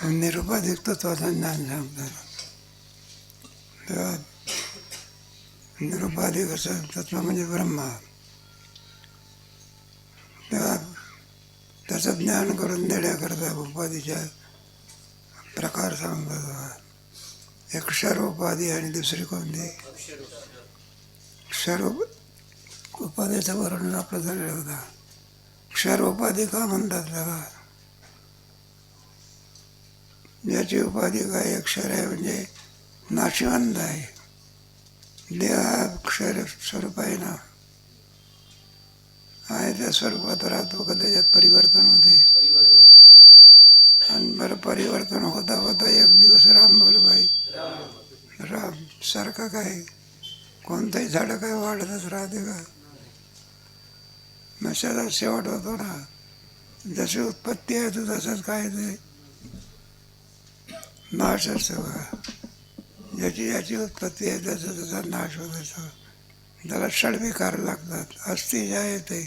निरुपाधिक तत्वाचं ज्ञान सांगतात. तेव्हा निरुपाधिक असं तत्व म्हणजे ब्रह्मा. तेव्हा त्याचं ज्ञान करून देण्याकरता उपाधीच्या प्रकार सांगतात. एक क्षर उपाधी आणि दुसरी कोणती? क्षर उपाधीचं वर्णन आपलं झालेलं होतं. क्षर उपाधी का म्हणतात त्याला? ज्याची उपाधी काय अक्षर आहे म्हणजे नाशवंत आहे. देह अक्षर स्वरूप आहे ना, आहे त्या स्वरूपात राहतो का त्याच्यात परिवर्तन होते. आणि बरं परिवर्तन होता होता एक दिवस राम बोल बाई राम सारखं काय कोणतंही झाडं काय वाढतच राहते का? नशाचा शेवट होतो ना. जशी उत्पत्ती आहे तर तसंच काय ते नाश असतो का? ज्याची ज्याची उत्पत्ती आहे त्याचा त्याचा नाश होत असतो. त्याला षडविकार लागतात. अस्थि ज्या येते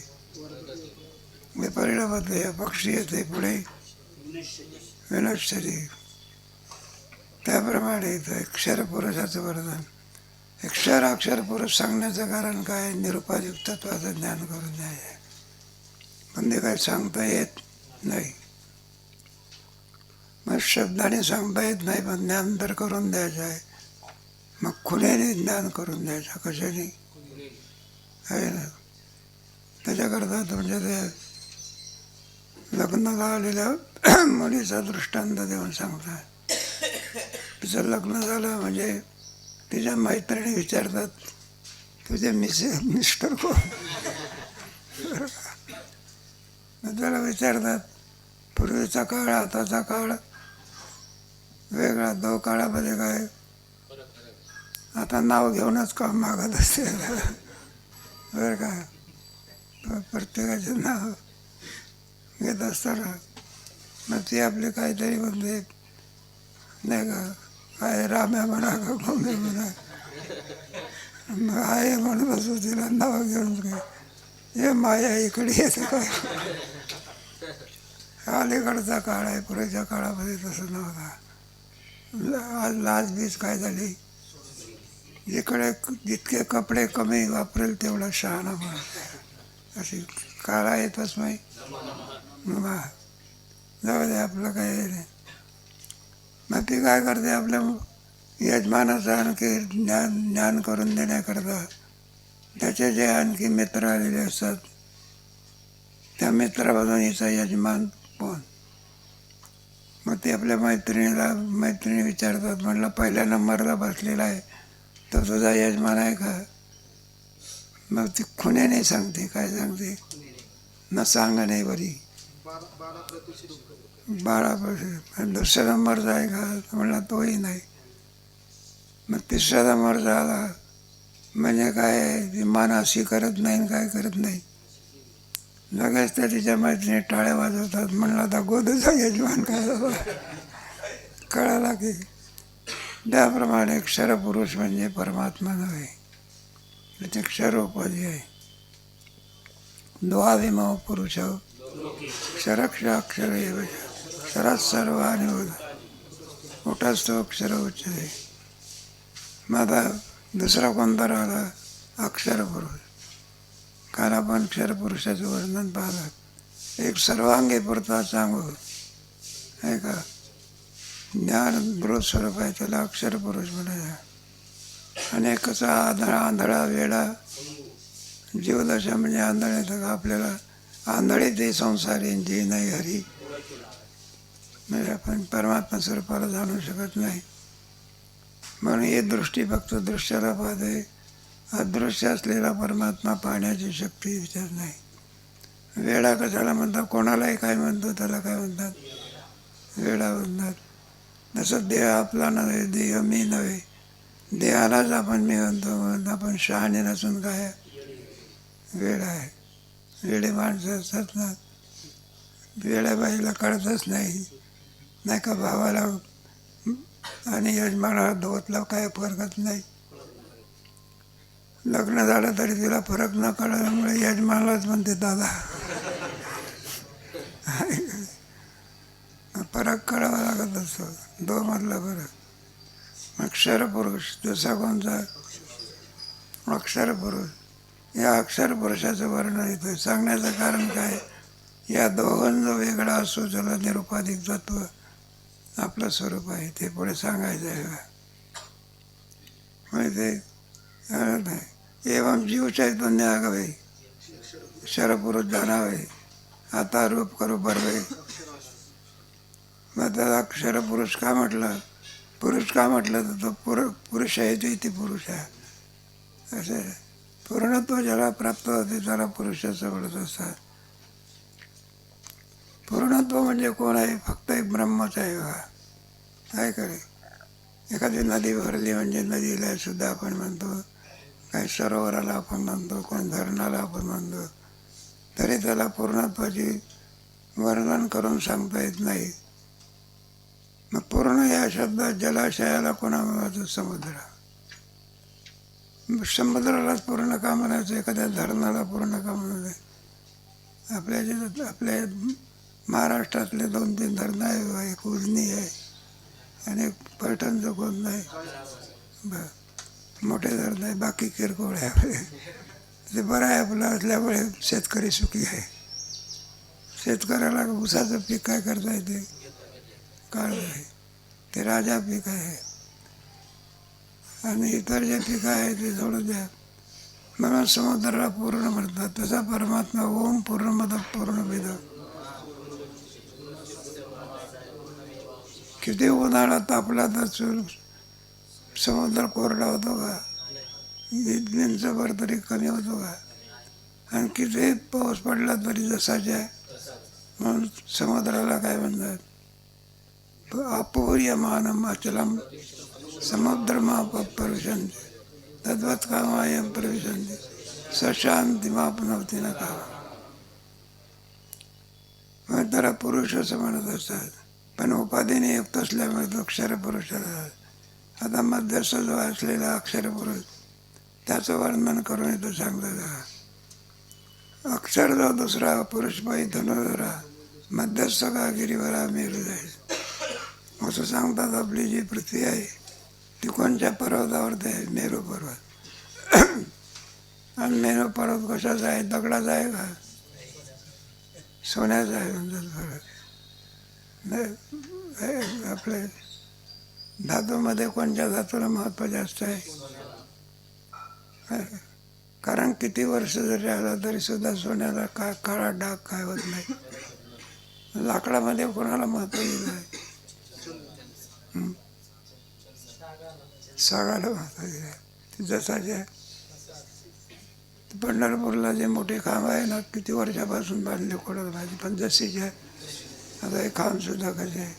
परिणाम होते, पक्षी येते, पुढे विनश्यरी. त्याप्रमाणे इथं क्षरपुरुषाचं वर्णन. क्षर अक्षर पुरुष सांगण्याचं कारण काय? निरुपाधिक तत्वाचं ज्ञान करून द्यायचं. पण ते काय सांगता येत नाही. मग शब्दाने सांगता येत नाही, पण ज्ञान तर करून द्यायचं आहे. मग खुण्याने ज्ञान करून द्यायचं. कशाने आहे ना? त्याच्याकरता म्हणजे ते लग्नाला आलेल्या मुलीचा दृष्टांत देऊन सांगतात. तिचं लग्न झालं म्हणजे तिच्या मैत्रिणी विचारतात तुझे मिस्टर कोण? त्याला विचारतात. पूर्वीचा काळ आताचा काळ वेगळा. दो काळामध्ये काय आता नाव घेऊनच काम मागत असते बरं का. प्रत्येकाचे नाव घेत असताना मग ती आपले काहीतरी म्हणते नाही का, काय राम्या म्हणा का गोम्या म्हणा, मग आहे म्हणत असो तिला नाव घेऊन काय हे माया इकडे येते काय. अलीकडचा काळ आहे. पुढेच्या काळामध्ये तसं नव्हता. आज लाजबीज काय झाली. जिकडे जितके कपडे कमी वापरेल तेवढा शहाणा म्हणत अशी काळा येतच नाही. जाऊ दे आपलं काय नाही. मग ती काय करते आपल्या यजमानाचं आणखी ज्ञान करून देण्याकरता त्याचे जे आणखी मित्र आलेले असतात त्या मित्रापासून हिचा यजमान कोण. मग ते आपल्या मैत्रिणी विचारतात. म्हटलं पहिल्या नंबरला बसलेला आहे तो तुझा यजमान आहे का? मग ती खुण्याने सांगते. काय सांगते? न सांग नाही बरी 12%. दुसऱ्या नंबरचा आहे का? म्हणला तोही नाही. मग तिसऱ्या नंबरचा आला म्हणजे काय मान अशी करत नाही काय करत नाही. लगेच त्या तिच्या मैत्रिणी टाळ्या वाजवतात. म्हणला आता गोदूचा यजमान काय झाला कळाला की. त्याप्रमाणे क्षरपुरुष म्हणजे परमात्मा नव्हे, त्याचे क्षरोपाधी आहे. द्वाविमो पुरुष क्षरक्षाक्षर क्षरात सर्वानी मोठाच तो अक्षर उच्चते. मग आता दुसरा कोणता राहिला? अक्षरपुरुष. कारण आपण क्षरपुरुषाचं वर्णन पाहतात. एक सर्वांगी पुरता सांगू आहे का, ज्ञान बृहत स्वरूप आहे त्याला अक्षरपुरुष म्हणायचं. आणि कसा आंधळा वेडा जीवदशा म्हणजे आंधळ्याचं आपल्याला आंधळे ते संसारी जी नाही हरी. म्हणजे आपण परमात्मा स्वरूपाला जाणू शकत नाही. म्हणून ही दृष्टी फक्त दृश्याला पाहते. अदृश्य असलेला परमात्मा पाहण्याची शक्ती विचार नाही. वेडा कशाला म्हणतात? कोणालाही काय म्हणतो त्याला काय म्हणतात? वेडा म्हणतात. जसं देह आपला नव्हे, देह मी नव्हे, देहालाच आपण मी म्हणतो. आपण शहाणे नसून काय वेडा आहे. वेडे माणसं असतात ना, वेड्या बाईला कळतच नाही नाही का. भावाला आणि यजमानाला धोतला काय फरकच नाही. लग्न झालं तरी तिला फरक न कळल्यामुळे यजमानालाच म्हणते दादा. फरक कळावा लागत असतो, दोमधला फरक. अक्षरपुरुष जसा कोणता अक्षरपुरुष, या अक्षरपुरुषाचं वर्णन इथं सांगण्याचं कारण काय, या दोघांचा वेगळा असो त्याला निरुपाधिक तत्व आपलं स्वरूप आहे, ते पुढे सांगायचं आहे. म्हणजे ते एवं जीव चैतन्य आगवे क्षरपुरुष जाणावे, आता रूप करू बरवे. मग त्याला क्षरपुरुष का म्हटलं, पुरुष का म्हटलं, तर तो पुरुष आहे, तो इथे पुरुष आहे. असं पूर्णत्व ज्याला प्राप्त होते त्याला पुरुषाचं म्हणत असतात. पूर्णत्व म्हणजे कोण आहे, फक्त एक ब्रह्मच आहे. काय करे, एखादी नदी भरली म्हणजे नदीला सुद्धा आपण म्हणतो, काही सरोवराला आपण म्हणतो, कोण धरणाला आपण म्हणतो, तरी त्याला पूर्णत्वाची वर्णन करून सांगता येत नाही. मग पूर्ण या शब्दात जलाशयाला कोणा म्हणायचं, समुद्र. समुद्रालाच पूर्ण का म्हणायचं, एखाद्या धरणाला पूर्ण का म्हणायचं. आपल्या महाराष्ट्रातले 2-3 धरणं आहे, एक उजनी आहे आणि एक पैठणचं कोण नाही, मोठे धरण आहे, बाकी किरकोळ आहे आपले. ते बरं आहे आपलं असल्यामुळे शेतकरी सुखी आहे. शेतकऱ्याला ऊसाचं पीक काय करता येते, काढ आहे, ते राजा पीक आहे. आणि इतर जे पिकं आहे ते सोडून द्या. म्हणून समुद्राला पूर्ण म्हणतात. तसा परमात्मा ओम पूर्णमद पूर्णमिदं. किती उन्हाळा तापला तर समुद्र कोरडा होतो का, 1 भर तरी कमी होतो का, आणि किती पाऊस पडला तरी जसाच्या. म्हणून समुद्राला काय म्हणतात, अपूर्यमानम अचलम समुद्रमा प्रविशन्ति तद्वत् कामायं प्रविशन्ति सशांतिमाप्नोति न कामम्. मग त्याला पुरुष असं म्हणत असतात, पण उपाधीने युक्त असल्यामुळे तो अक्षरपुरुषाला. आता मध्यस्थ जो असलेला अक्षरपुरुष त्याचं वर्णन करून इथं सांगतात. अक्षर जो दुसरा पुरुष पायी धनुधरा मध्यस्थ का गिरीवरा मेरू जाईल असं सांगतात. आपली जी पृथ्वी आहे ती कोणत्या पर्वतावरती आहे, मेरू पर्वत. आणि मेरू पर्वत कशाचा आहे, दगडाचा आहे का, सोन्याचा आहे म्हणतात. पर्वत आपले धातूमध्ये कोणत्या धातूला महत्त्व जास्त आहे, कारण किती वर्ष जरी आलं तरी सुद्धा सोन्याला काळा डाग काय होत नाही. लाकडामध्ये कोणाला महत्त्व दिलं आहे, सागाला महत्त्व दिलं आहे. जसाचे पंढरपूरला जे मोठे खांब आहे ना, किती वर्षापासून बांधले कोणाला माहिती, पण जशीचे आता हे खांब सुद्धा कसे आहे.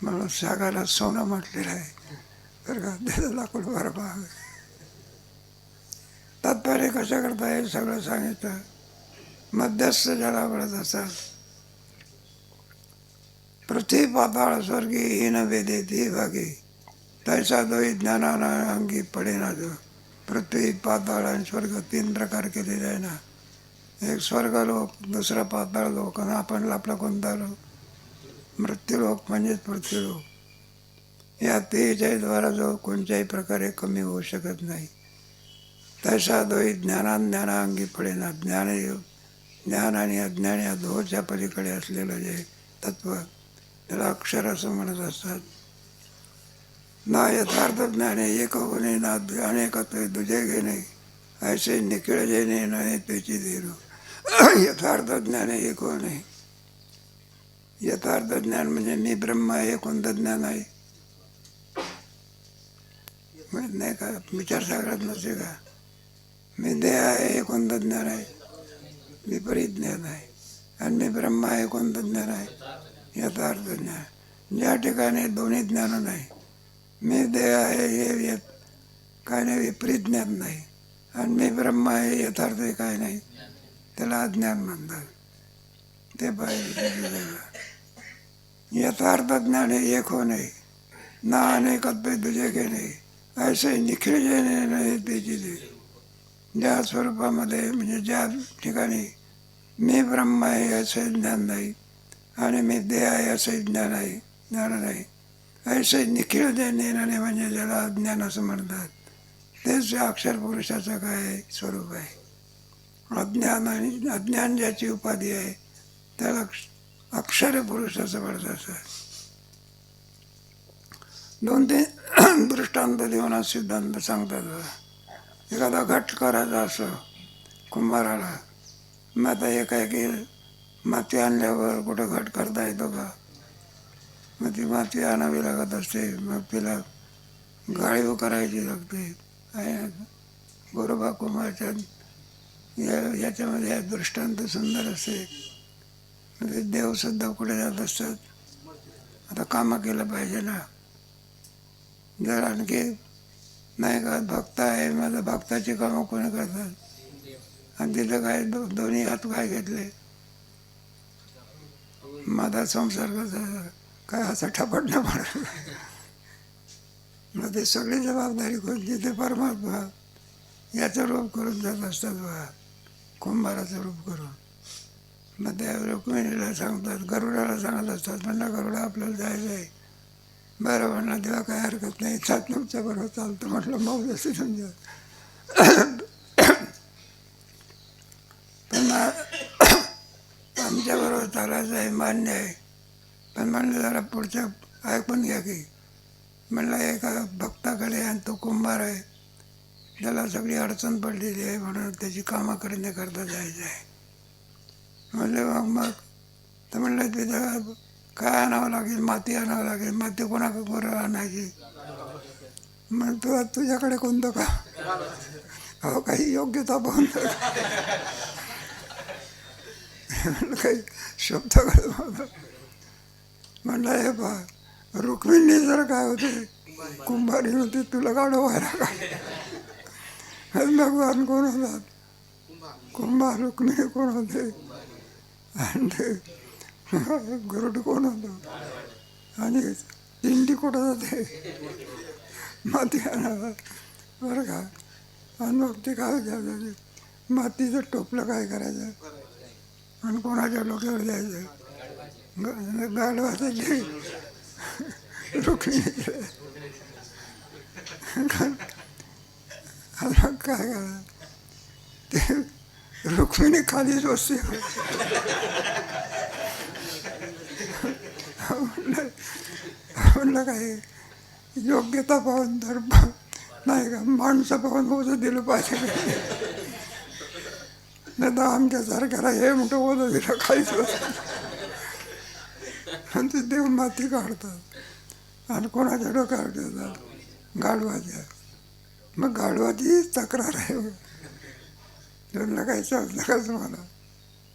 म्हणून सागाला सोनं म्हटलेलं आहे, तर का त्याचं लाकूड बरं पाहावे. तात्पर्य कशा करता हे सगळं सांगितलं. मध्यस्थ ज्याला आवडत असतात. पृथ्वी पाताळ स्वर्गी हीन वेदेती भागी तैसा दोई ज्ञानाना अंगी पडेना. जो पृथ्वी पाताळ आणि स्वर्ग 3 प्रकार केलेले आहे ना. एक स्वर्गलोक, दुसरा पाताळ लोक, आणि आपण आपला कोणता लोक, मृत्यूलोक म्हणजेच पृथ्वीलोक. या द्वारा जो कोणत्याही प्रकारे कमी होऊ शकत नाही. तैसा दोई ज्ञाना अंगी पडेना. ज्ञान आणि अज्ञान या दोहोच्या पलीकडे असलेलं जे तत्व त्याला अक्षर असं म्हणत असतात. ना यथार्थ ज्ञाने एक होणे ना अनेकत्व दुजे घेणे ऐसे निखिळ जेणे नाही त्याची देणं. यथार्थ ज्ञाने एक होणे. यथार्थ ज्ञान म्हणजे मी ब्रह्म आहे, कोणतं ज्ञान आहे माहीत नाही का, विचारसागरात नसे का. मी देह आहे हे कोणतं ज्ञान आहे, विपरीत ज्ञान आहे. आणि मी ब्रह्म आहे कोणतं ज्ञान आहे, यथार्थ ज्ञान. ज्या ठिकाणी दोन्ही ज्ञान नाही, मी देह आहे हे काय नाही, विपरीत ज्ञान नाही, आणि मी ब्रह्म आहे यथार्थ काय नाही, त्याला अज्ञान म्हणतात. ते पाहिजे. यथार्थ ज्ञान हे एक होणे ना अनेकत्व तुझे घेणे ऐसे निखिळ जेणे नाही त्याची दे. ज्या स्वरूपामध्ये म्हणजे ज्या ठिकाणी मी ब्रह्म आहे असे ज्ञान नाही, आणि मी देह आहे असं ज्ञान आहे, ज्ञान नाही. ऐसे निखिल जे ज्ञानाने म्हणजे ज्याला अज्ञान असं म्हणतात, तेच अक्षर पुरुषाचं काय स्वरूप आहे. अज्ञान आणि अज्ञान ज्याची उपाधी आहे त्याला अक्षर पुरुष असं म्हणतात. सर, 2-3 दृष्टांत देऊन हा सिद्धांत सांगतात. एखादा घट करायचा असं कुंभाराला, मग आता हे काय की माती आणल्यावर कुठं घट करता येतो का? मग ती माती आणावी लागत असते, मग तिला गाळीव करायची लागते. आहे गोरोबा कुंभारच्या याच्यामध्ये दृष्टांत सुंदर असते. म्हणजे देवसुद्धा कुठे जात असतात, आता कामं केलं पाहिजे ना. जर आणखी नाही का भक्त आहे, माझ्या भक्ताची कामं कोणी करतात, आणि तिथं काय दोन्ही हात काय घेतले, माझा संसार कसा काय असा ठपट न पडत. मग ते सगळी जबाबदारी कोणती, ते परमात्मा याचं रूप करून जात असतात बा, कुंभाराचं रूप करून. मग त्या रुक्मिणीला सांगतात, गरुडाला सांगत असतात, म्हणलं गरुडा आपल्याला जायचं आहे. बरं म्हणलं, तेव्हा काही हरकत नाही, तुमच्या बरोबर चालतं. म्हटलं मग जसे समजा. पण आमच्याबरोबर चालायचं आहे, मान्य आहे, पण म्हणलं जरा पुढच्या ऐकून घ्या की. म्हणलं एका भक्ताकडे, आणि तो कुंभार आहे, त्याला सगळी अडचण पडलेली आहे, म्हणून त्याची कामं करण्याकरता जायचं आहे. म्हणलं मग तर म्हणलं तिथं काय आणावं लागेल, माती आणावं लागेल. माती कोणाकडे आणायची? मग तुझ्याकडे कोणतं का? अहो काही योग्यता पाहून काही शब्द म्हणलं हे पहा, रुक्मिणी जर काय होते, कुंभारी होती, तुला गाडो व्हायला काय? भगवान कोण होतात? कुंभार. रुक्मिणी कोण होते? आणि गरुड कोण होतं? आणि दिंडी कुठं जाते? माती आणायला, बरं का. आणि मग ते काय झालं, मातीचं टोपलं काय करायचं आणि कोणाच्या डोक्यावर द्यायचं? गाढवाचे रुक्मिणीचे. काय करायचं ते, रुक्मिणी खालीच बसते. म्हणलं काय योग्यता पाहून तर नाही का, माणसं पाहून ओझं दिलं पाहिजे. नाही तर आमच्यासारख्याला हे मोठं ओझं दिलं खालीच बसत. आणि ते देव माती काढतात आणि कोणाच्या डोक्यावर ठेवतात? गाढवाच्या. मग गाढवाची तक्रार आहे, तुला काही चालतं का तुम्हाला?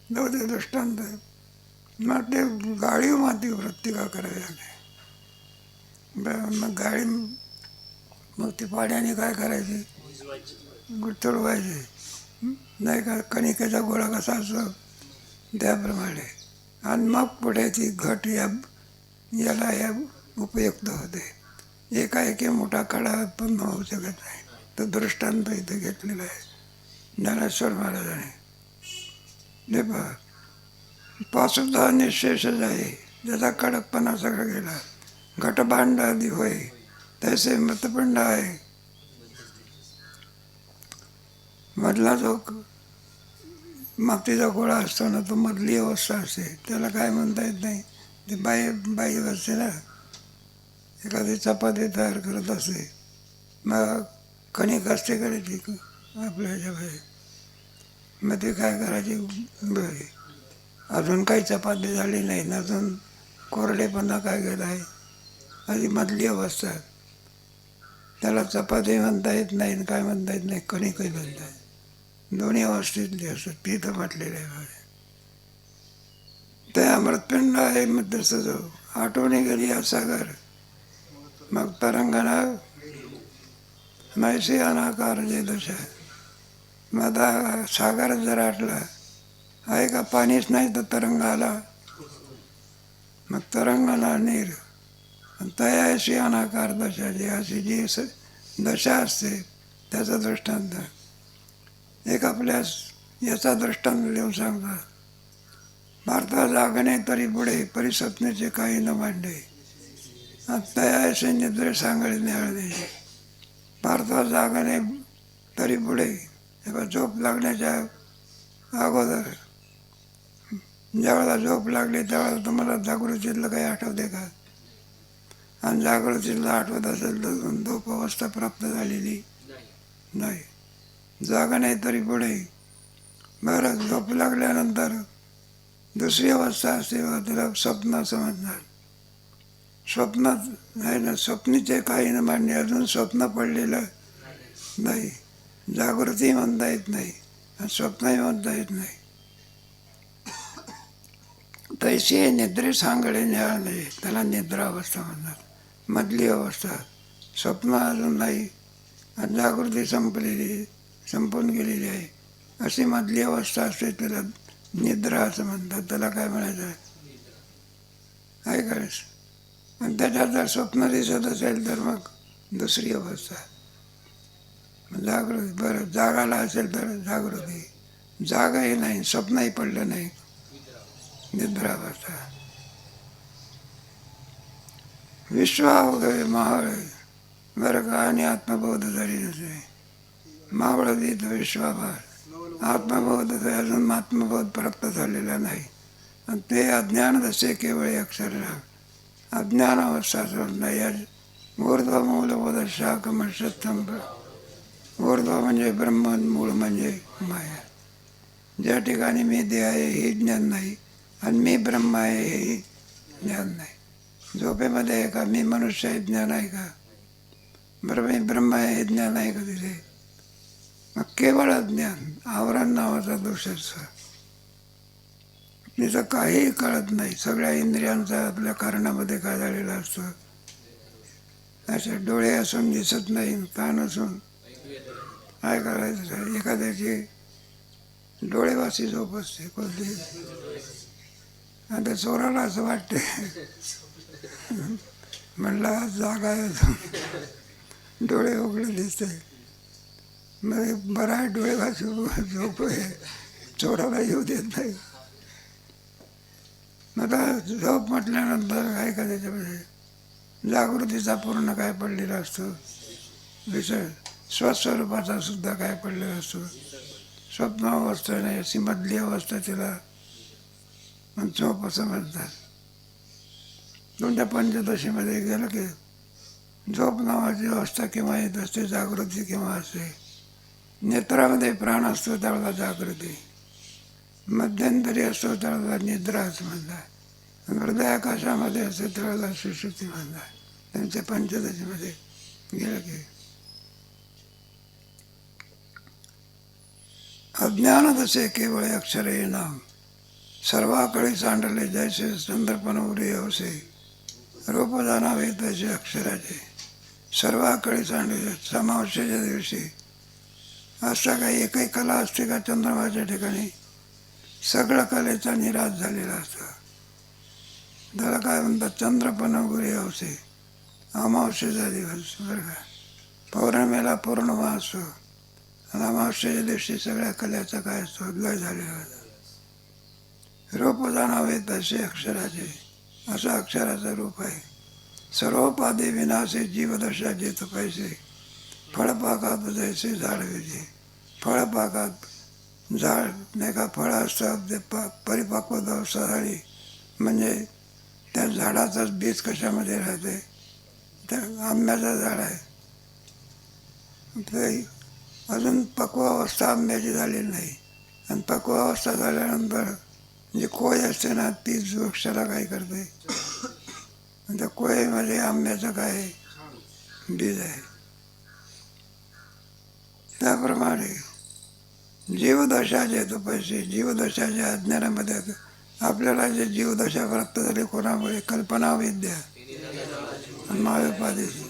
नव्हते दृष्टांत. मग ते गाळीव माती वृत्ती का करावी लागते? मग गाडी, मग ती पाण्याने काय करायची? गुठळवायची, नाही का. कणिकेचा गोळा कसा असतो त्याप्रमाणे. आणि मग पुढे ती घट याला या उपयुक्त होते. एकाएकी मोठा कडा पण होऊ शकत नाही. तो दृष्टांत इथे घेतलेला आहे ज्ञानेश्वर महाराजांनी. हे पहा, पासुद्धा निशेषच आहे, ज्याचा कडकपणा सगळा गेला. घटभांड आधी होय, तसे मतपंड आहे. मधला जो मातीचा गोळा असतो ना, तो मधली अवस्था असते, त्याला काय म्हणता येत नाही. ते बाई असते ना, एखादी चपाती तयार करत असते, मग कणिक असते करायची आपल्या ह्याच्यामध्ये. मग ते काय करायची, अजून काही चपाती झाली नाही, अजून कोरडेपणा काय गेला आहे, आधी मधली अवस्था. त्याला चपाती म्हणता येत नाही, काय म्हणता येत नाही, कणिकही म्हणता येत. दोन्ही अवस्थेतली असतात, तिथं म्हटलेलं आहे. ते अमृतपिंड आहे. मग तसं जो आठवणी गेली या सागर, मग तरंगणा मैसी अनाकार जे दशा. मग आता सागर जर आटला आहे का, पाणीच नाही तर तरंग आला, मग तरंगणा नीर. तयाशी अनाकार दशा, जी अशी जी दशा असते त्याचा दृष्टांत. एक आपल्या याचा दृष्टांत देऊन सांगतात. भारता जागणे तरी पुढे परिसपनेचे काही न मांडे. तयासे निद्रे सांगळे न्याळणे. भारता जागणे तरी पुढे, तेव्हा झोप लागण्याच्या अगोदर, ज्यावेळेला झोप लागली त्यावेळेला तुम्हाला जागृतीतलं काही आठवते का? आणि जागृतीतलं आठवत असेल तर झोप अवस्था प्राप्त झालेली नाही. जागणे तरी पुढे. बरं, झोप लागल्यानंतर दुसरी अवस्था असते, तिला स्वप्न समजणार. स्वप्नात आहे ना, स्वप्नीचे काही न मांडणे. अजून स्वप्न पडलेलं नाही. जागृती म्हणता येत नाही आणि स्वप्नही म्हणता येत नाही. तैसे निद्रे सांगडे न्याळणे, त्याला निद्रा अवस्था म्हणतात. मधली अवस्था. स्वप्न अजून नाही आणि जागृती संपून गेलेली आहे, अशी मधली अवस्था असते, त्याला निद्रा असं म्हणतात. त्याला काय म्हणायचं आहे करायचं. आणि त्याच्यात जर स्वप्न दिसत असेल तर मग दुसरी अवस्था जागृती. बरं, जागाला असेल तर जागृती. जागाही नाही, स्वप्नही पडलं नाही, निद्रावस्था. विश्वा वगैरे मावळे. बरं का, आणि आत्मबोध जरी नसे, मावळ देत विश्वाभार. आत्मबोध अजून आत्मबोध प्राप्त झालेला नाही. आणि ते अज्ञान जसे केवळ अक्षर अज्ञान अवस्था नाही. ऊर्ध्व मूलबोध शाख मत्संभ. ऊर्ध्व म्हणजे ब्रह्म, मूळ म्हणजे माया. ज्या ठिकाणी मी देह आहे हे ज्ञान नाही आणि मी ब्रह्म आहे हे ज्ञान नाही. झोपेमध्ये आहे का मी मनुष्य हे ज्ञान आहे का? बरं, मी ब्रह्म आहे हे ज्ञान आहे का तिथे? मग केवळ अज्ञान, आवरण नावाचा दोष असतो. तिथं काहीही कळत नाही. सगळ्या इंद्रियांचा आपल्या कारणामध्ये काय झालेला असतो. असे डोळे असून दिसत नाही, कान असून काय करायचं. एखाद्याची डोळेवासी झोप असते कोणती. आता चोराला असं वाटते, म्हणला जागा आहे अजून, डोळे उघडे दिसते. मग बरा आहे, डोळेवासी झोप आहे, चोराला येऊ देत नाही. आता झोप म्हटल्यानंतर काय का त्याच्यामध्ये जागृतीचा पूर्ण काय पडलेला असतो, विषय स्वस्वरूपाचा सुद्धा काय पडलेला असतो. स्वप्न अवस्था नाही, अशी मधली अवस्था तिला झोप असं म्हणतात. तुमच्या पंचदशीमध्ये गेलं की झोप नावाची अवस्था केव्हा येत असते, जागृती केव्हा असते. नेत्रामध्ये प्राण असतो त्यावेळेला जागृती, मध्यंतरी असतो त्यावेळेला निद्रा असं म्हणतात, हृदयाकाशामध्ये असतो त्यावेळेला सुषुप्ती म्हणतात. त्यांच्या पंचदशीमध्ये गेलं की अज्ञान तसे केवळ अक्षरे नाम. सर्वाकडे सांडले जैसे चंद्रपण उरे अवसे. रोप जाणावे तसे अक्षराचे. सर्वाकडे सांडले. समावशेच्या दिवशी असं काही एकही कला असते का चंद्रमाच्या ठिकाणी? सगळं कलेचा निराश झालेला असतो. त्याला काय म्हणतात, चंद्रपण उरे अवसे. अमावस्येचा दिवस बरं का, पौर्णिमेला पौर्णिमा असतो आणि अमावस्येच्या दिवशी सगळ्या कलेचा काय असतो, लय झालेला असतो. रूप जाणावे तसे अक्षराचे, असं अक्षराचं रूप आहे. सर्वोपाधी विनाशे जीवदशा जेत पैसे. फळपाकात जैसे झाड विजे. फळपाकात झाड नाही का, फळं असतात ते परिपक्व अवस्था झाली म्हणजे त्या झाडाचंच बीज कशामध्ये राहते, त्या आंब्याचं झाड आहे, ते अजून पक्व अवस्था आंब्याची झालेली नाही. आणि पक्व अवस्था झाल्यानंतर जी कोय असते ना, तीच वृक्षाला काय करते, त्या कोयमध्ये आंब्याचं काय बीज आहे. त्याप्रमाणे जीवदशा जे तो पैसे, जीवदशाच्या अज्ञानामध्ये आपल्याला जे जीवदशा प्राप्त झाली कोणामुळे, कल्पना अविद्या आणि मायोपाधीची.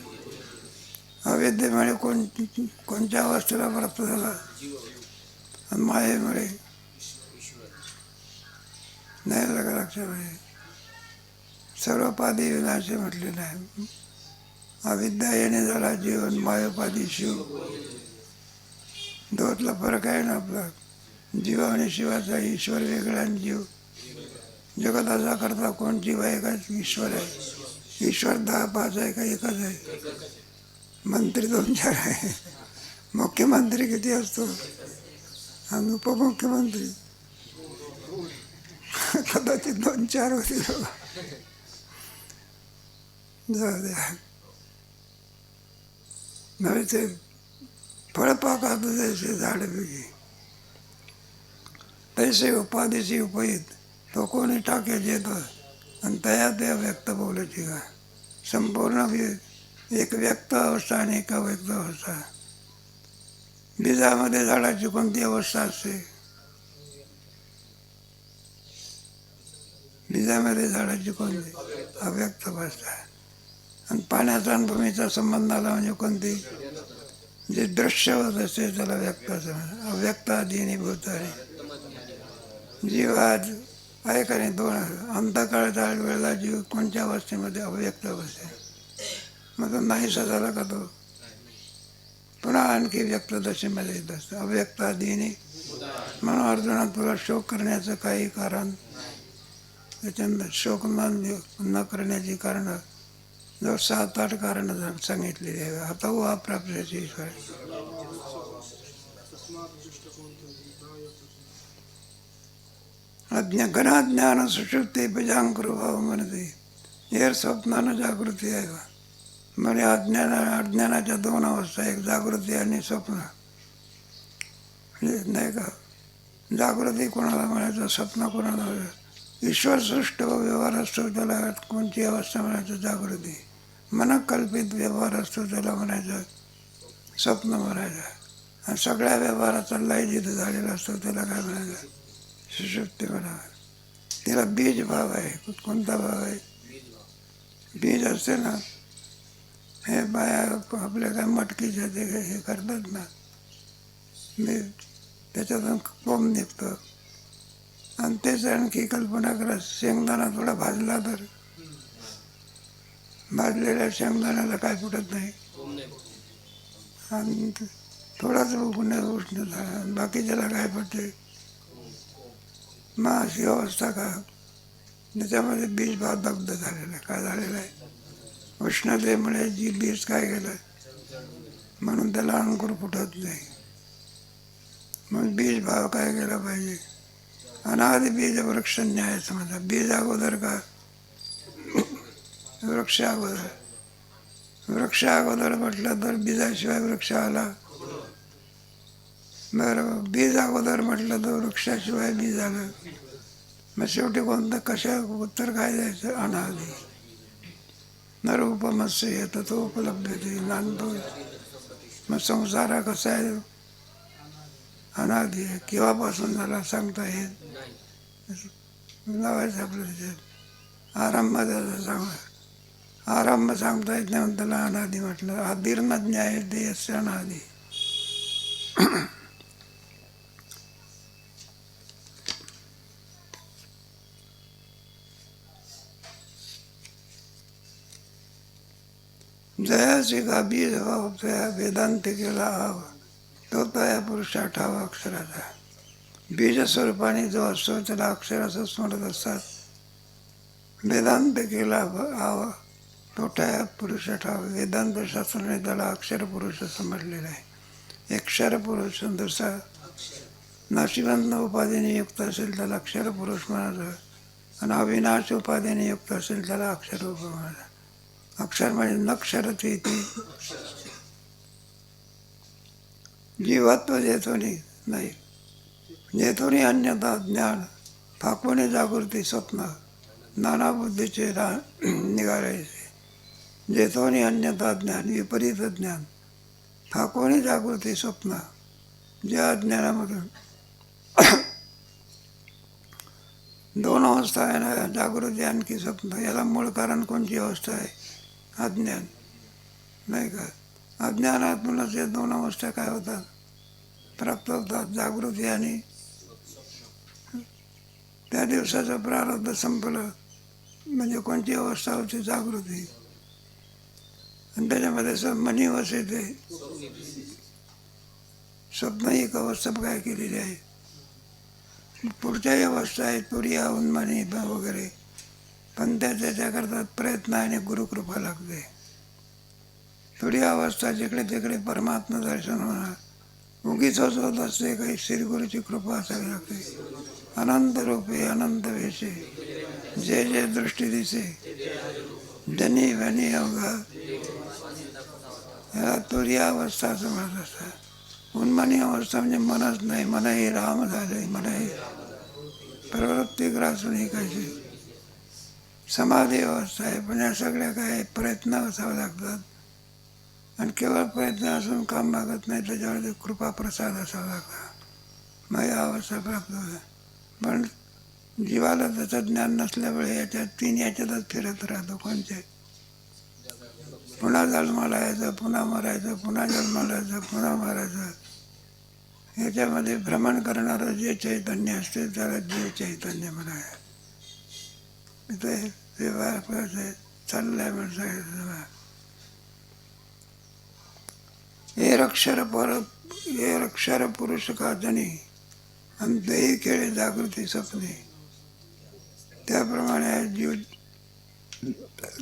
अविद्येमुळे कोणत्या अवस्थेला प्राप्त झाला आणि मायेमुळे नाही लक्षामध्ये सर्वपाधी विनाशे म्हटलेलं आहे. अविद्या येणे झाला जीवन, मायोपाधी शिव. दोतला फरक आहे ना आपला. जीव आणि शिवाचा, ईश्वर वेगळा आणि जीव जगताचा करता कोण जीव आहे का ईश्वर आहे? ईश्वर 10-5 आहे का एकच आहे? मंत्री 2-4 आहे. मुख्यमंत्री किती असतो आणि उपमुख्यमंत्री कदाचित 2-4 होते. जाऊ द्या. नव्हे ते फळपाकात जैसे झाड बिगी तैसे उपाधीची उपहित तो कोणी टाके जेत आणि तया त्या व्यक्त बोलायची का. संपूर्ण एक व्यक्त अवस्था आणि एक अव्यक्त अवस्था. बीजामध्ये झाडाची कोणती अवस्था असते? बीजामध्ये झाडाची कोणती अव्यक्त अवस्था आहे. आणि पाण्याचा आणि भूमीचा संबंध आला म्हणजे कोणती? जे दृश्य होत असते त्याला व्यक्त असं. अव्यक्त आधीनीभूत आहे. जीव आज आहे का नाही? 2 अंतकाळाचा वेळेला जीव कोणत्या अवस्थेमध्ये? अव्यक्त अवस्थे. मग तो नाहीसा झाला का तो? पुन्हा आणखी व्यक्त दशेमध्ये येत असतं. अव्यक्त आधीनी. म्हणून अर्जुना तुला शोक करण्याचं काही कारण? त्याच्यानंतर शोक न करण्याची कारणं जवळ 7-8 कारणं सांगितलेली आहे. आता वा प्राप्तीची ईश्वर. घनाज्ञान सुषुप्ती भजांकुर भाव म्हणते. हेर स्वप्नानं जागृती आहे का? म्हणजे अज्ञानाच्या 2 अवस्था, एक जागृती आणि स्वप्न. नाही का? जागृती कोणाला म्हणायचं, स्वप्न कोणाला म्हणायचं? ईश्वर सृष्ट व्यवहार असतो त्याला कोणती अवस्था म्हणायचं? जागृती. मनकल्पित व्यवहार असतो त्याला म्हणायचं स्वप्न म्हणायचं. आणि सगळ्या व्यवहाराचा लय जिथं झालेला असतो त्याला काय म्हणायचं? सुषुप्ती म्हणावं. तिला बीज भाव आहे. कोणता भाव आहे? बीज असते ना, हे बाया आपल्या काय मटकीचे ते हे करतात ना, त्याच्यातून कोंब निघतं. आणि तेच आणखी कल्पना करा, शेंगदाणा थोडा भाजला तर भाजलेल्या शेंगदाण्याला काय फुटत नाही. आणि थोडाच उष्ण झाला, बाकीच्याला काय फुटते? मग अशी अवस्था का? त्याच्यामध्ये बीज भाव दग्ध झालेला आहे. काय झालेलं आहे? उष्णतेमुळे जी बीज काय केलं म्हणून त्याला अंकुर फुटत नाही. मग बीज भाव काय केला पाहिजे? अनादि बीज वृक्ष न्याय समजा. बीज अगोदर का वृक्ष अगोदर? वृक्ष अगोदर म्हटलं तर बीजाशिवाय वृक्ष आला. बरं, बीज अगोदर म्हटलं तर वृक्षाशिवाय बीज आलं. मग शेवटी कोणतं कशा उत्तर काय द्यायचं? अनादि. नरूपमस्य येतं तो उपलब्धते नांदतो. मग संसार हा कसा आहे? अनादि आहे. केव्हापासून झाला सांगता येत लावायचं आपलं त्याच्यात. आरंभ त्याचा सांगा. आरंभ सांगता येत नाही म्हणून त्याला अनादि म्हटलं. आदिर्न ज्ञाय ते यस्य अनादि. जयाची का बीज भाव तया वेदांत केला हवा तो तया पुरुषा ठावा अक्षराचा. बीज स्वरूपाने जो असतो त्याला अक्षराचं स्मरत असतात. वेदांत केला हवा तो तया पुरुष ठावा. वेदांत शास्त्राने त्याला अक्षर पुरुष समजलेला आहे. एक क्षर पुरुष, दुसरा नाशिवंत उपाधीने युक्त असेल त्याला अक्षर पुरुष म्हणायचं. आणि अविनाश उपाधीने युक्त असेल त्याला अक्षर रूप म्हणायचं. अक्षर म्हणजे नक्षरते ते जीवत्व जेथोनी नाही. जेथोनी अन्यथा ज्ञान फाकवणे जागृती स्वप्न नाना बुद्धीचे निघालायचे. जेथोनी अन्यथा ज्ञान विपरीत ज्ञान फाकवणे जागृती स्वप्न. ज्या ज्ञानामधून 2 अवस्था आहे ना, जागृती आणखी स्वप्न. याला मूळ कारण कोणती अवस्था आहे? अज्ञान. नाही का? अज्ञानातूनच या 2 अवस्था काय होतात? प्राप्त होतात. जागृती आणि त्या दिवसाचं प्रारब्ध संपलं म्हणजे कोणती अवस्था होती? जागृती. आणि त्याच्यामध्ये मनी वसते. स्वप्न एक अवस्था काय केलेली आहे? पुढच्याही अवस्था आहेत, तुरिया उन्मानी वगैरे, पण त्याच्याकरता प्रयत्न आणि गुरुकृपा लागते. तुरी अवस्था जिकडे तिकडे परमात्मा दर्शन होणार, उगीच होत असते, काही श्रीगुरूची कृपा असावी लागते. अनंत रूपे अनंत वेशे, जे जे दृष्टी दिसे, जनी वनी अवघा, याला तुरिया अवस्था असं म्हणत असतात. उन्मानी अवस्था म्हणजे मनच नाही, मनही राम झाले, मनही प्रवृत्ती ग्रासून ऐकायची. समाधी अवस्था आहे, पण या सगळ्या काय प्रयत्न असावे लागतात. आणि केवळ प्रयत्न असून काम मागत नाही, त्याच्यावर कृपा प्रसाद असावा लागला, मग या अवस्था प्राप्त होते. पण जीवाला त्याचं ज्ञान नसल्यामुळे याच्यात तीन याच्यातच फिरत राहतो. कोणते पुन्हा जन्माला यायचं, पुन्हा मरायचं, पुन्हा जन्माला यायचं, पुन्हा मारायचं. याच्यामध्ये भ्रमण करणारं जे चैतन्य असते त्याला जीव चैतन्य म्हणाय. इथे व्यवहार चाललाय म्हणून हे अक्षर पुरुष का जनी आणि देही खेळे जागृती स्वप्ने. त्याप्रमाणे जीव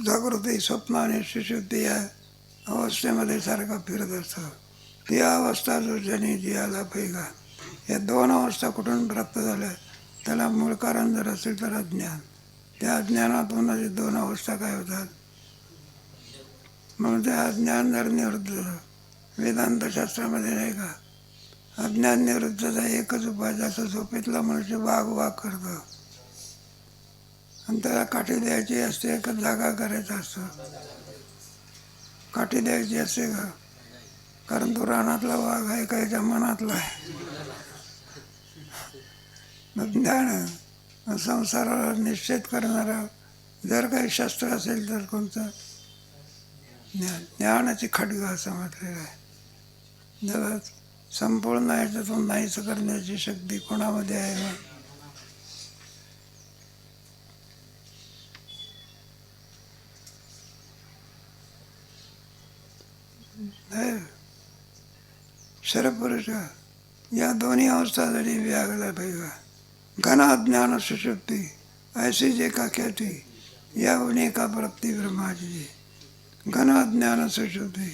जागृती, स्वप्न आणि सुषुप्ती या अवस्थेमध्ये सारखा फिरत असतो. ती अवस्था जो जनी जियाला पैगा, या दोन अवस्था कुठून प्राप्त झाल्या, त्याला मूळ कारण जर असेल तर अज्ञान. त्या अज्ञानातून दोन अवस्था काय होतात, म्हणून त्या अज्ञान जर निवृत्त झालं. वेदांतशास्त्रामध्ये नाही का, अज्ञान निवृत्तीचा एकच उपाय, जसं झोपेतला मनुष्य वाघ करतो आणि त्याला काठी द्यायची असते, एकच जागा करायचा असतो. काठी द्यायची असते का, कारण तो रानातला वाघ आहे का याच्या मनातला आहे. ज्ञान संसाराला निश्चित करणारा जर काही शास्त्र असेल तर कोणतं ज्ञानाची खडगा असं म्हटलेलं आहे. जगात संपूर्ण याच्यातून नाहीच करण्याची शक्ती कोणामध्ये आहे. शरपुरुष या दोन्ही अवस्था जरी व्यागला पाहिजे. घन अज्ञान सुषुप्ती ऐसी जे का ख्याती, या का प्राप्ती ब्रह्माची. घन अज्ञान सुषुप्ती,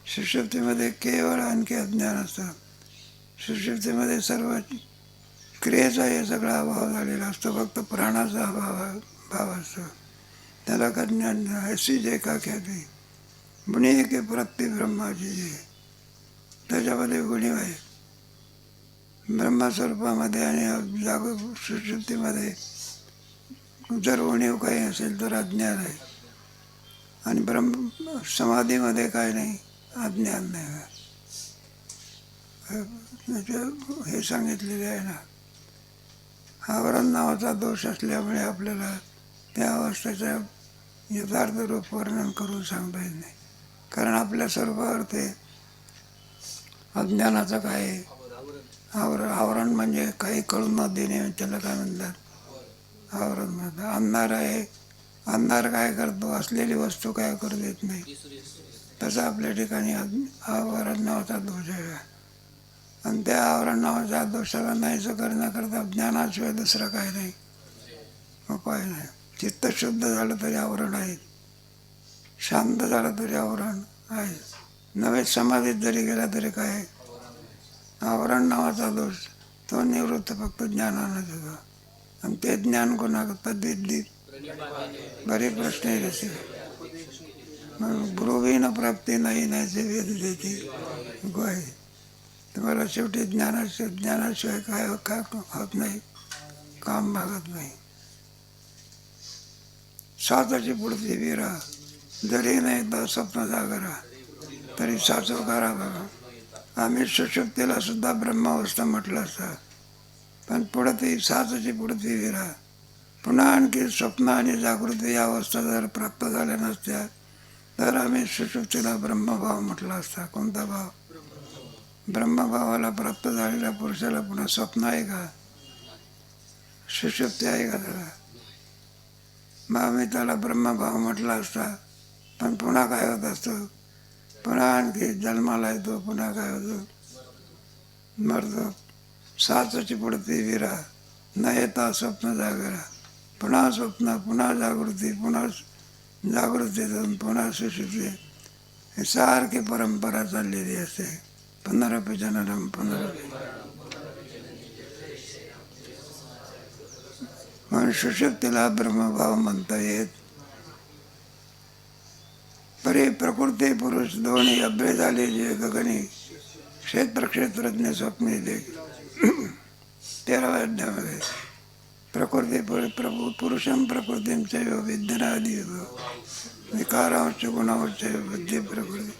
सुषुप्तीमध्ये केवळ आणखी अज्ञान असतं. सुषुप्तीमध्ये सर्व क्रियेचा हे सगळा अभाव झालेला असतो, फक्त प्राणाचा भाव असतो. त्याला ज्ञान ऐसी जे का ख्याती, गुणी की प्राप्ती ब्रह्माची. त्याच्यामध्ये गुणीव आहे ब्रह्मस्वरूपामध्ये, आणि सुषुप्तीमध्ये जर उणीव काही असेल तर अज्ञान आहे. आणि समाधीमध्ये काय नाही, अज्ञान नाही. हे सांगितलेले आहे ना, आवरण नावाचा दोष असल्यामुळे आपल्याला त्या अवस्थेचं यथार्थ रूप वर्णन करून सांगता येत नाही. कारण आपल्या स्वरूपावर ते अज्ञानाचं काय आहे, आवरण म्हणजे काही कळून न देणे, त्याला काय म्हणतात, आवरण म्हणतात. अंधार आहे, अंधार काय करतो, असलेली वस्तू काय करू देत नाही. तसं आपल्या ठिकाणी आवरण नावाचा दोष आहे. आणि त्या आवरण नावाच्या दोषाला नाहीचं करण्याकरता ज्ञानाशिवाय दुसरं काय नाही, उपाय नाही. चित्त शुद्ध झालं तरी आवरण आहे, शांत झालं तरी आवरण आहे. नवे समाधीत जरी गेला तरी काय, आवरण नावाचा दोष तो निवृत्त फक्त ज्ञानानं देतो. आणि ते ज्ञान कोणाकरता देत बरे प्रश्न आहे तसे. मग गुरुविन प्राप्ती नाही नाहीचे वेद देते गोय. तुम्हाला शेवटी ज्ञानाशिवाय काय होत नाही, काम मागत नाही. साचाची पुढची विरा जरी नाही तर स्वप्न जागरा, तरी साचो करा बघा. आम्ही सुषुप्तीला सुद्धा ब्रह्मावस्था म्हटलं असतं, पण पुढं ती साचाची पुढची विरा, पुन्हा आणखी स्वप्न आणि जागृती या अवस्था जर प्राप्त झाल्या नसत्या तर आम्ही सुषुप्तीला ब्रह्मभाव म्हटलं असता. कोणता भाव? ब्रह्मभावाला प्राप्त झालेल्या पुरुषाला पुन्हा स्वप्न आहे का, सुषुप्ती आहे का त्याला? मग आम्ही त्याला ब्रह्मभाव म्हटला असता, पण पुन्हा काय होत असतं, पुन्हा आणखी जन्माला येतो, पुन्हा काय होतं, मरतो. साचाची पुढती विरा, न येता स्वप्न जागरा, पुन्हा स्वप्न, पुन्हा जागृती, पुन्हा जागृतीतून पुन्हा सुशुद्धी, हे सारखी परंपरा चाललेली असते. पुनरपि जननम पुनरपि. म्हणून सुशुद्धीला ब्रह्मभाव म्हणता येत. परी प्रकृती पुरुष दोन्ही अभ्य झाले जे गगनी क्षेत्रज्ञ स्वप्ने दे. 13व्या अध्यायामध्ये प्रकृती पुरुषम प्रकृतींच विज्ञानादि विकारांश गुणांश बुद्धी प्रकृती.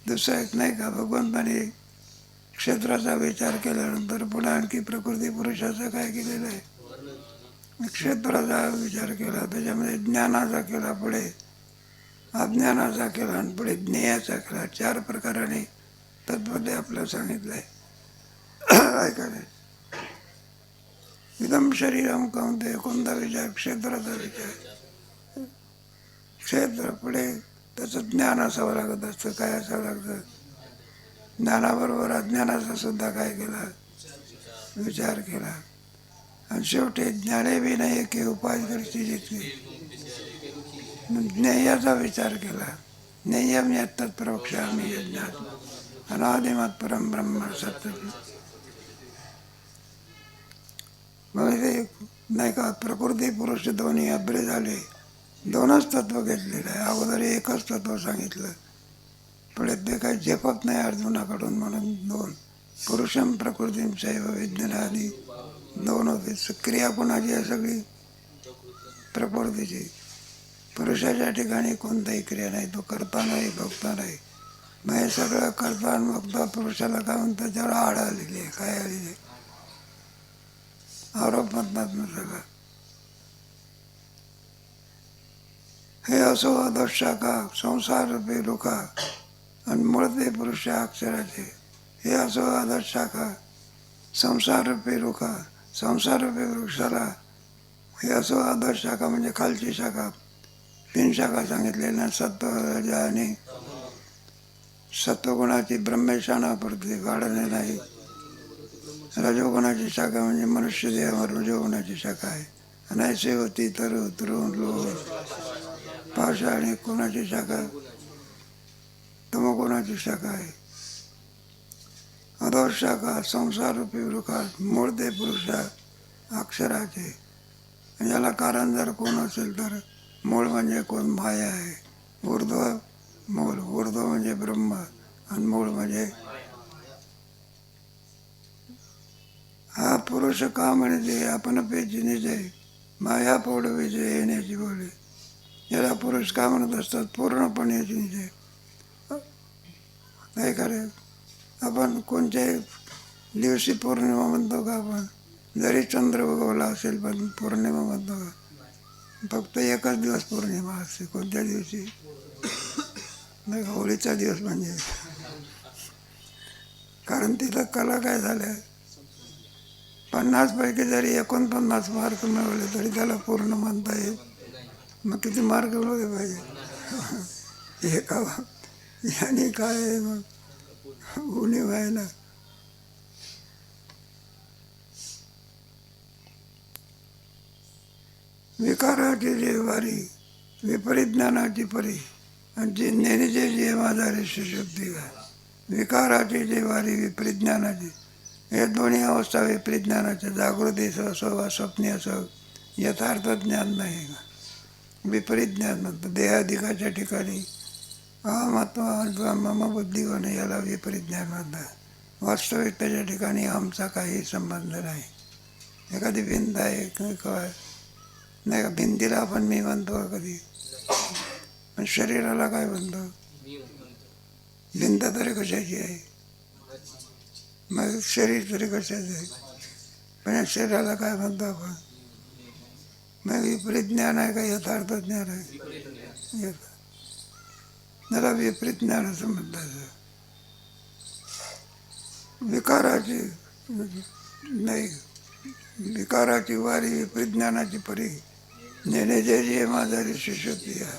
दुसरं एक नाही का, भगवंताने क्षेत्राचा विचार केल्यानंतर पुन्हा आणखी प्रकृती पुरुषाचा काय केलेलं आहे, क्षेत्राचा विचार केला, त्याच्यामध्ये ज्ञानाचा केला, पुढे अज्ञानाचा केला आणि पुढे ज्ञेयाचा केला. 4 प्रकाराने तत्वते आपल्याला सांगितलं आहे. ऐकायला इदम शरीरम कौंते, कोणता विचार, क्षेत्राचा विचार. क्षेत्र पुढे त्याचं ज्ञान असावं लागत असतं. काय असावं लागतं, ज्ञानाबरोबर अज्ञानाचा सुद्धा काय केला, विचार केला. आणि शेवटी ज्ञाने बी नाही की उपाय दृष्टी जितकी, ज्ञेयाचा विचार केला. ज्ञेयम यत्तत् प्रवक्ष्यामि यज्ञात अनादिमत् परम ब्रह्म सत्य. मग ते नाही का, प्रकृती पुरुष दोन्ही अभ्रे झाले, 2च तत्व घेतलेलं आहे. अगोदर एकच तत्व सांगितलं, पुढे ते काही झेपत नाही अर्जुनाकडून, म्हणून 2. पुरुषम प्रकृतींशैव विज्ञानादि 2 होते. क्रिया कोणाची आहे, सगळी प्रकृतीची. पुरुषाच्या ठिकाणी कोणताही क्रिया नाही, तो करता नाही, भोगता नाही. मग हे सगळं करता आणि भोगता पुरुषाला काय म्हणतात, त्याच्यावर आड आलेली आहे. काय आलेली आहे, आरोप म्हणतात ना सगळं. हे असो अधशाखा संसार रूपी लोका आणि मूळते पुरुष अक्षराचे. हे असो अधशाखा संसार रूपी लोका, संसार रूपी वृक्षाला हे असो अधशाखा म्हणजे खालची शाखा. 3 शाखा सांगितलेल्या, सत्व रज आणि सत्वगुणाची ब्रह्मेशाना पडते, गाढणे नाही. रजोगुणाची शाखा म्हणजे मनुष्य देहावर रजोगुणाची शाखा आहे. आणि ऐसे होती तर उतरून लोह पाशा. आणि कोणाची शाखा, तमोगुणाची शाखा आहे. अधो शाखा संसार रूपी वृक्षात मूळते पुरुषा अक्षराचे. याला कारण जर कोण असेल तर मूळ म्हणजे कोण, माया आहे. ऊर्ध्व मूळ, ऊर्ध्व म्हणजे ब्रह्म आणि मूळ म्हणजे हा पुरुष. का म्हणजे आपण पेची निजे माया पोड विजय येण्याची बोली. याला पुरुष का म्हणत असतात, पूर्णपणे निजे. काय करे, आपण कोणत्याही दिवशी पौर्णिमा म्हणतो का, आपण जरी चंद्र उगवला असेल पण पौर्णिमा म्हणतो का. फक्त एकच दिवस पौर्णिमा असते, कोणत्या दिवशी, नाही होळीचा दिवस म्हणजे. कारण तिथं कला काय झाल्या, 50 पैकी जरी 49 मार्क मिळवले तरी त्याला पूर्ण म्हणता येईल. मग किती मार्क मिळवले पाहिजे, हे का याने काय आहे, मग उणीव आहे ना. विकाराची जे वारी, विपरीत ज्ञानाची परी, आणि जे नेहमीचे जे आधारे सुशुद्धी. विकाराची जे वारी, विपरीत ज्ञानाची, हे दोन्ही अवस्था विपरीत ज्ञानाच्या, जागृती असो वा स्वप्नी असो, यथार्थ ज्ञान नाही, विपरीत ज्ञान म्हणतं. देहाधिकाच्या ठिकाणी अहमत्व मम बुद्धिगण, याला विपरीत ज्ञान म्हणतात. वास्तविकतेच्या ठिकाणी आमचा काही संबंध नाही. एखादी भिंत आहे काय नाही का, भिंतीला आपण मी म्हणतो कधी, पण शरीराला काय म्हणतो, भिंत तरी कशाची आहे, मग शरीर तरी कशाचं आहे, पण शरीराला काय म्हणतो आपण. मग विपरीत ज्ञान आहे का यथार्थ ज्ञान आहे, त्याला विपरीत ज्ञान असं म्हणतात. विकाराची नाही, विकाराची वारी, विपरीत ज्ञानाची परी, नेनेजे जे माझारी सुशुद्धी आहे.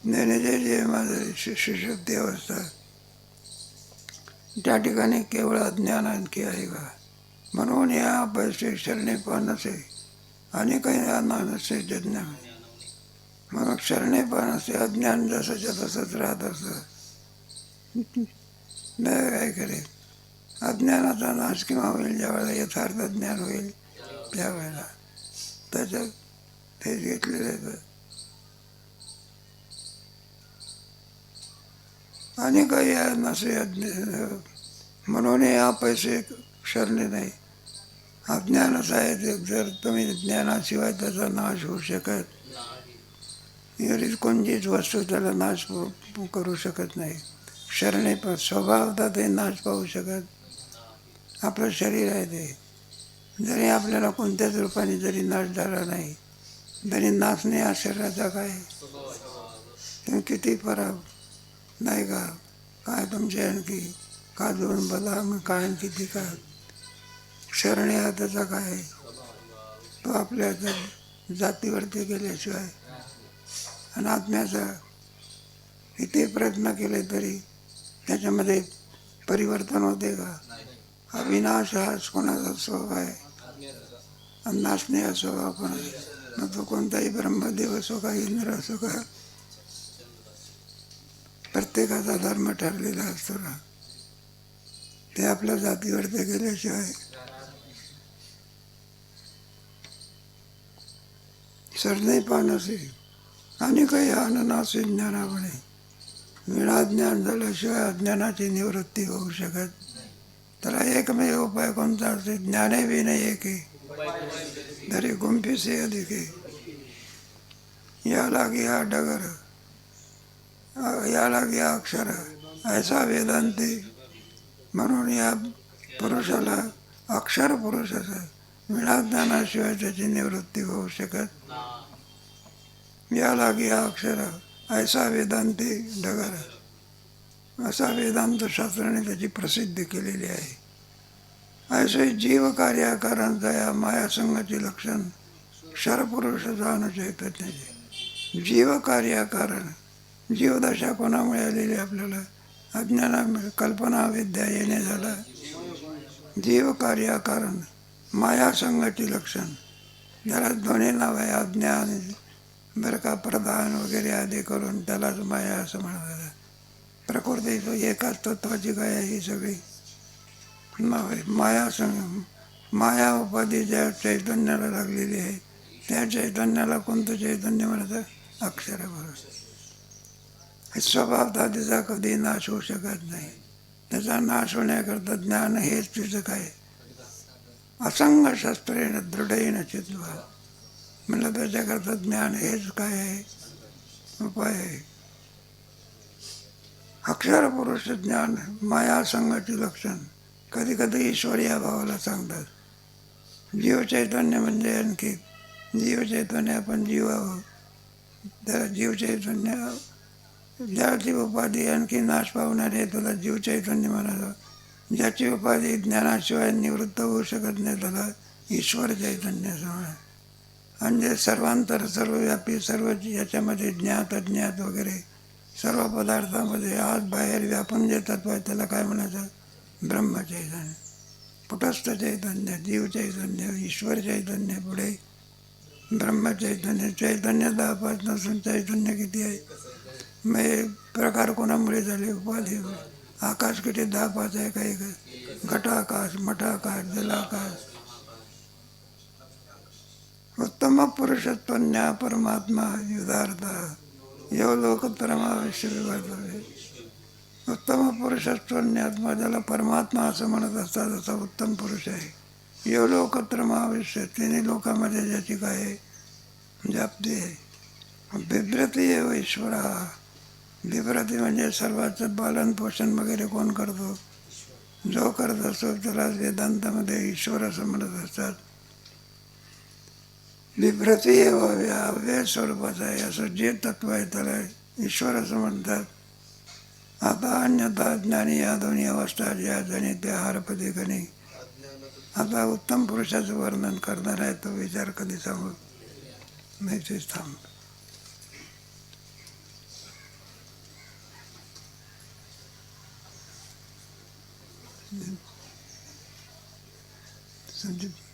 नेनेजे जे माझारी सुशुद्धी अवस्था, त्या ठिकाणी केवळ अज्ञान आणखी आहे का, म्हणून या पैसे शरणे पानसे आणि काही नसे जज्ञ. मग शरणे पानसे अज्ञान जसंच्या तसंच राहत असतं. नाही काय करेल. अज्ञानाचा नाश केव्हा होईल? ज्यावेळेला यथार्थ ज्ञान होईल त्यावेळेला. त्याच्यात तेच घेतलेलं आहे. आणि काही नसे म्हणून या पैसे शरणे नाही. अज्ञानच आहे ते. जर तुम्ही ज्ञानाशिवाय त्याचा नाश होऊ शकत, एवढीच कोणतीच वस्तू त्याला नाश करू शकत नाही. शरणे पण स्वभावता ते नाश पाहू शकत. आपलं शरीर आहे ते, जरी आपल्याला कोणत्याच रूपाने जरी नाश झाला नाही तरी नाश नाही. या शरीराचा काय तुम्ही किती पराब नाही का? काय तुमचे आणखी काजून बदाम काय किती का शरणे हा त्याचा काय? तो आपल्या जातीवरती गेल्याशिवाय आणि आत्म्याचा किती प्रयत्न केले तरी त्याच्यामध्ये परिवर्तन होते का? अविनाश हाच कोणाचा स्वभाव आहे, आणि नाशणे हा स्वभाव पण आहे. मग तो कोणताही ब्रह्मदेव असो का इंद्र असो का, प्रत्येकाचा धर्म ठरलेला असतो ना. ते आपल्या जातीवरती गेल्याशिवाय सरणे पानसे आणि काही अननासे ज्ञानापणे. विना ज्ञान झाल्याशिवाय अज्ञानाची निवृत्ती होऊ शकत. त्याला एकमेव उपाय कोणता असते? ज्ञाने बी नाही एके तरी गुंफीसे अधिके. या लागी हा डगर, या लागी हा अक्षर, ऐसा वेदांती. म्हणून या पुरुषाला अक्षर पुरुषाचा विना ज्ञानाशिवाय त्याची निवृत्ती होऊ शकत. या लागी हा अक्षर, ऐसा वेदांती डगर. असा वेदांत शास्त्राने त्याची प्रसिद्धी केलेली आहे. ऐसे जीव कार्याकारांचा या मायासंघाचे लक्षण क्षरपुरुष जाण चैतन्याचे. जीव कार्याकारण, जीवदशा कोणामुळे आलेली आपल्याला? अज्ञानामुळे, कल्पना विद्या येणे झाला. जीव कार्याकारण मायासंघाचे लक्षण, ज्याला दोन्ही नाव आहे, अज्ञान बरं का, प्रधान वगैरे आदी करून त्यालाच माया असं म्हणतात. प्रकृती एकाच तत्वाची काय आहे ही सगळी नाव आहे. माया उपाधी ज्या चैतन्याला लागलेली आहे त्या चैतन्याला कोणतं चैतन्य म्हणायचं? अक्षर बरोबर. स्वभावता तिचा कधी नाश होऊ शकत नाही. त्याचा नाश होण्याकरता ज्ञान हेच तिचं काय? असंग शस्त्रेण दृढेन चित्वा. म्हणलं त्याच्याकरता ज्ञान हेच काय आहे? उपाय आहे. अक्षर पुरुष ज्ञान माया संघाची लक्षण. कधी कधी ईश्वर या भावाला सांगतात. जीव चैतन्य म्हणजे आणखी जीव चैतन्य, आपण जीव आहोत. त्याला जीव चैतन्य, ज्याची उपाधी आणखी नाश पावणारे त्याला जीव चैतन्य म्हणायचं. ज्याची उपाधी ज्ञानाशिवाय निवृत्त होऊ शकत नाही त्याला ईश्वर चैतन्य असं म्हणायचं. आणि जे सर्वांतर सर्वव्यापी, सर्व याच्यामध्ये ज्ञात अज्ञात वगैरे सर्व पदार्थामध्ये आत बाहेर व्यापून जे तत्व आहे त्याला काय म्हणायचं? ब्रह्मचैतन्य. कुटस्थ चैतन्य, जीव चैतन्य, ईश्वर चैतन्य, पुढे ब्रह्मचैतन्य. चैतन्य 10-5 नसून चैतन्य किती आहे? मग प्रकार कोणामुळे झाले? उपाधी. आकाश किती 10-5 आहे? काही घटाकाश, मठाकाश, जलाकाश. उत्तम पुरुषत्वन्या परमात्मा युधार्थ यो लोकोत्तरमाविष्य विवर्तते. उत्तम पुरुषत्वन्यात्मा ज्याला परमात्मा असं म्हणत असतात असा उत्तम पुरुष आहे. यो लोकोत्तरमाविष्य, तिन्ही लोकांमध्ये ज्याची काय आहे? व्याप्ती आहे. बिभ्रती एव ईश्वरा. बिभ्रती म्हणजे सर्वांचं पालन पोषण वगैरे कोण करतो? जो करत असतो त्याला वेदांतामध्ये ईश्वर असं म्हणत असतात. बिभ्रती अव्यय स्वरूपाचं आहे असं जे तत्व आहे त्याला ईश्वर असं म्हणतात. आता अन्यथा ज्ञानी या दोन्ही अवस्था ज्या जनित्या हारपदी गणी. आता उत्तम पुरुषाचं वर्णन करणार आहे, तो विचार कधी सांगू नाही थांब. संचित